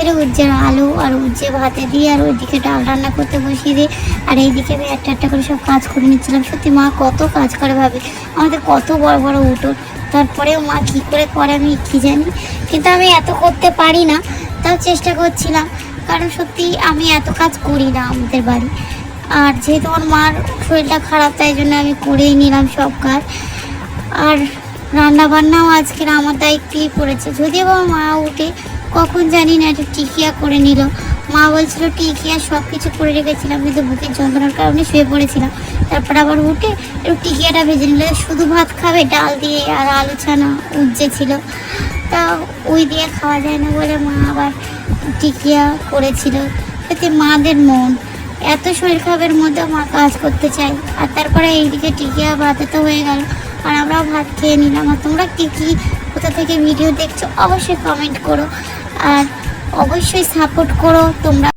ছেড়ে উজ্জের আলু আর উজ্জে ভাতে দিয়ে আর ওইদিকে ডাল রান্না করতে বসিয়ে দিয়ে আর এইদিকে আমি একটা করে সব কাজ করে নিচ্ছিলাম। সত্যি মা কত কাজ করে ভাবে, আমাদের কত বড় বড় উঠোন, তারপরেও মা কী করে করে আমি কী জানি, কিন্তু আমি এত করতে পারি না, তাও চেষ্টা করছিলাম। কারণ সত্যি আমি এত কাজ করি না আমাদের বাড়ি। আর যেহেতু আমার মার শরীরটা খারাপ, তাই জন্য আমি করেই নিলাম সব কাজ। আর রান্না বান্নাও আজকের আমার দায়িত্বই পড়েছে, যদিও বা মা উঠে কখন জানি না একটু টিকিয়া করে নিল। মা বলছিল টিকিয়া সব কিছু করে রেখেছিলাম, কিন্তু বুকের যন্ত্রণার কারণে শুয়ে পড়েছিলাম। তারপর আবার উঠে একটু টিকিয়াটা ভেজে নিল, শুধু ভাত খাবে ডাল দিয়ে আর আলু ছানা উজ্জে ছিল, তা ওই দিয়ে খাওয়া যায় না বলে মা আবার টিকিয়া করেছিল। এতে মাদের মন, এত শরীর খারাপের মধ্যে মা কাজ করতে চাই। আর তারপরে এইদিকে টিকিয়া ভাতে তো হয়ে গেল, আর আমরাও ভাত খেয়ে নিলাম। আর তোমরা কী কোথা থেকে ভিডিও দেখছো অবশ্যই কমেন্ট করো, আর অবশ্যই সাপোর্ট করো তোমরা।